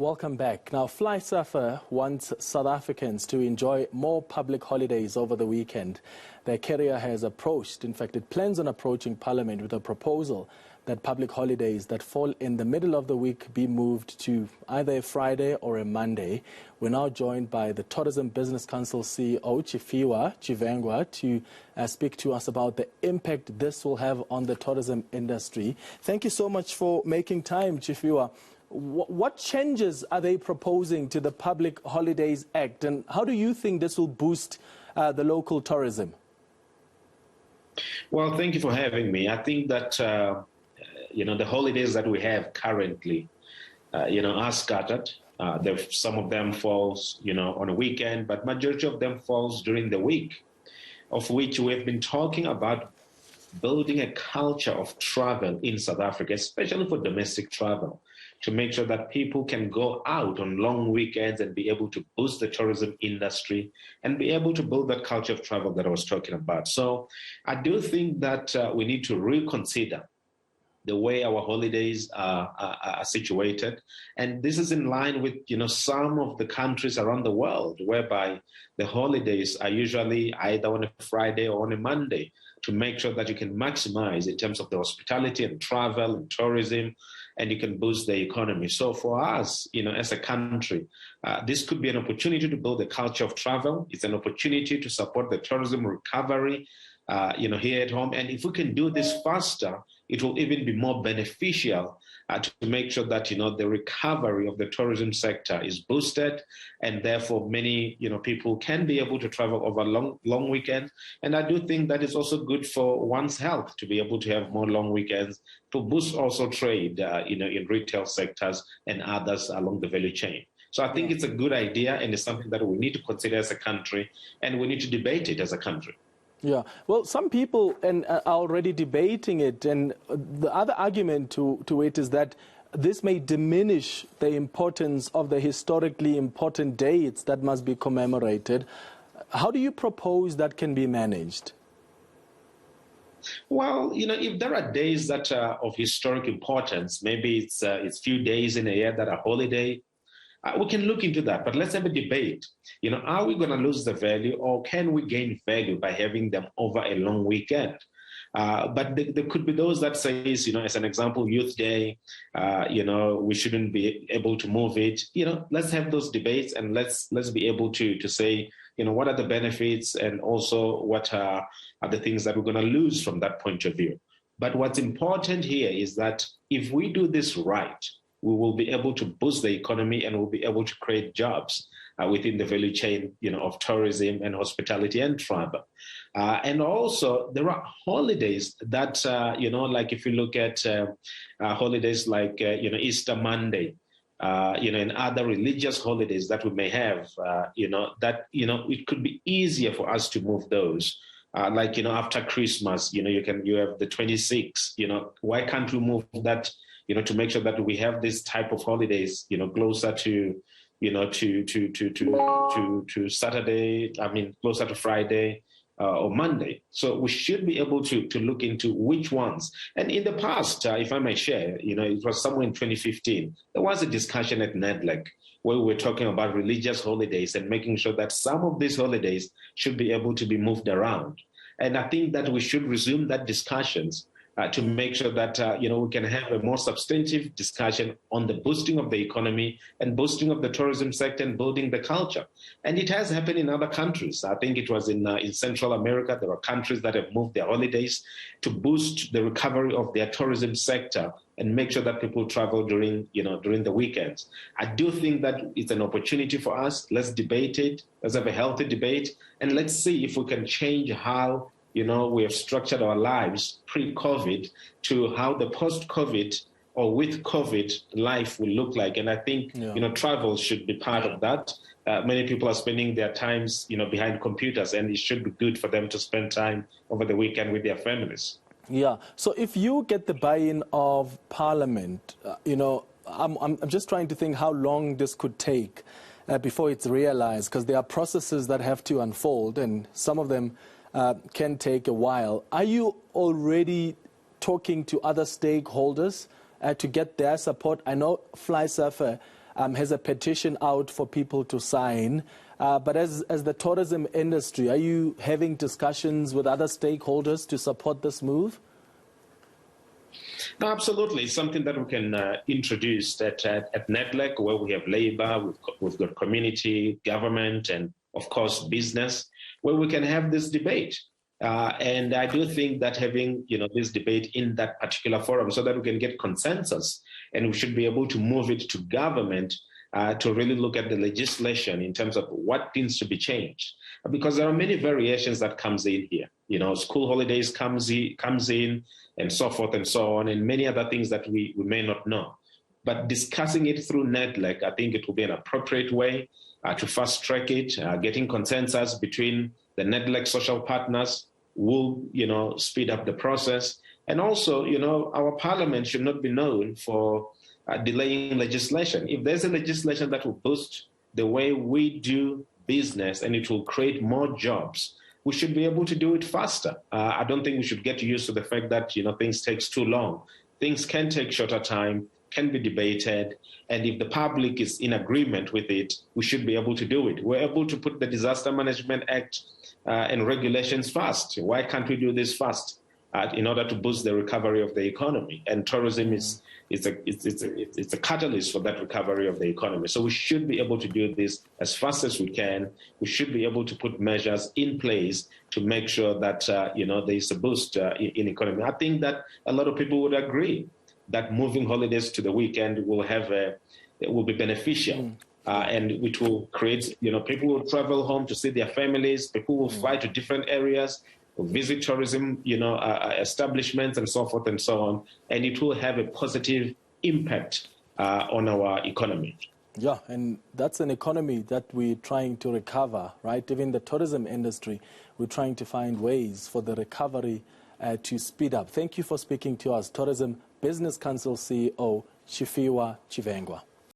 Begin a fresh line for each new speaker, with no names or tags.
Welcome back. Now, FlySafair wants South Africans to enjoy more public holidays over the weekend. Their carrier has approached, in fact, it plans on approaching Parliament with a proposal that public holidays that fall in the middle of the week be moved to either a Friday or a Monday. We're now joined by the Tourism Business Council CEO, Tshifhiwa Tshivehengwa, to speak to us about the impact this will have on the tourism industry. Thank you so much for making time, Tshifhiwa. What changes are they proposing to the Public Holidays Act, and how do you think this will boost the local tourism?
Well, thank you for having me. I think that, the holidays that we have currently, are scattered. Some of them falls, on a weekend, but majority of them falls during the week, of which we have been talking about building a culture of travel in South Africa, especially for domestic travel, to make sure that people can go out on long weekends and be able to boost the tourism industry and be able to build that culture of travel that I was talking about. So I do think that we need to reconsider the way our holidays are situated. And this is in line with, some of the countries around the world, whereby the holidays are usually either on a Friday or on a Monday, to make sure that you can maximize in terms of the hospitality and travel and tourism, and you can boost the economy. So for us, as a country, this could be an opportunity to build a culture of travel. It's an opportunity to support the tourism recovery, here at home. And if we can do this faster, it will even be more beneficial to make sure that, the recovery of the tourism sector is boosted, and therefore many, people can be able to travel over long weekends. And I do think that is also good for one's health to be able to have more long weekends, to boost also trade, in retail sectors and others along the value chain. So I think it's a good idea, and it's something that we need to consider as a country, and we need to debate it as a country.
Yeah, well, some people are already debating it, and the other argument to it is that this may diminish the importance of the historically important dates that must be commemorated. How do you propose that can be managed?
Well, if there are days that are of historic importance, maybe it's few days in a year that are holiday, we can look into that, but let's have a debate. Are we going to lose the value, or can we gain value by having them over a long weekend? But there could be those that says, as an example, Youth Day, we shouldn't be able to move it. Let's have those debates, and let's be able to say, what are the benefits, and also what are the things that we're going to lose from that point of view. But what's important here is that if we do this right, we will be able to boost the economy, and we'll be able to create jobs within the value chain, of tourism and hospitality and travel. And also, there are holidays that, like if you look at holidays like, Easter Monday, and other religious holidays that we may have, it could be easier for us to move those. Like, after Christmas, you have the 26th, why can't we move that, to make sure that we have this type of holidays, closer to, to Saturday, closer to Friday or Monday. So we should be able to look into which ones. And in the past, if I may share, it was somewhere in 2015, there was a discussion at NEDLEC where we were talking about religious holidays and making sure that some of these holidays should be able to be moved around. And I think that we should resume that discussions to make sure that, we can have a more substantive discussion on the boosting of the economy and boosting of the tourism sector and building the culture. And it has happened in other countries. I think it was in Central America. There are countries that have moved their holidays to boost the recovery of their tourism sector and make sure that people travel during the weekends. I do think that it's an opportunity for us. Let's debate it. Let's have a healthy debate. And let's see if we can change how we have structured our lives pre-COVID to how the post-COVID or with COVID life will look like. And I think, travel should be part of that. Many people are spending their times, behind computers, and it should be good for them to spend time over the weekend with their families.
Yeah. So if you get the buy-in of Parliament, I'm just trying to think how long this could take before it's realized, because there are processes that have to unfold, and some of them can take a while. Are you already talking to other stakeholders to get their support? I know FlySafair has a petition out for people to sign. But as the tourism industry, are you having discussions with other stakeholders to support this move?
No, absolutely. It's something that we can introduce at NEDLEC, where we have labor, we've got community, government, and of course business, where we can have this debate. And I do think that having this debate in that particular forum, so that we can get consensus, and we should be able to move it to government to really look at the legislation in terms of what needs to be changed, because there are many variations that comes in here. School holidays comes in, and so forth and so on, and many other things that we may not know. But discussing it through NEDLEC, I think it will be an appropriate way to fast track it. Getting consensus between the NEDLEC social partners will, speed up the process. And also, our parliament should not be known for delaying legislation. If there's a legislation that will boost the way we do business and it will create more jobs, we should be able to do it faster. I don't think we should get used to the fact that, things takes too long. Things can take shorter time, can be debated, and if the public is in agreement with it, we should be able to do it. We're able to put the Disaster Management Act and regulations fast. Why can't we do this fast in order to boost the recovery of the economy? And tourism is a catalyst for that recovery of the economy. So we should be able to do this as fast as we can. We should be able to put measures in place to make sure that there is a boost in economy. I think that a lot of people would agree that moving holidays to the weekend will be beneficial. And it will create, people will travel home to see their families, people will fly to different areas, visit tourism, establishments and so forth and so on, and it will have a positive impact on our economy.
Yeah, and that's an economy that we're trying to recover, right? Even the tourism industry, we're trying to find ways for the recovery to speed up. Thank you for speaking to us, Tourism Business Council CEO Tshifhiwa Tshivehengwa.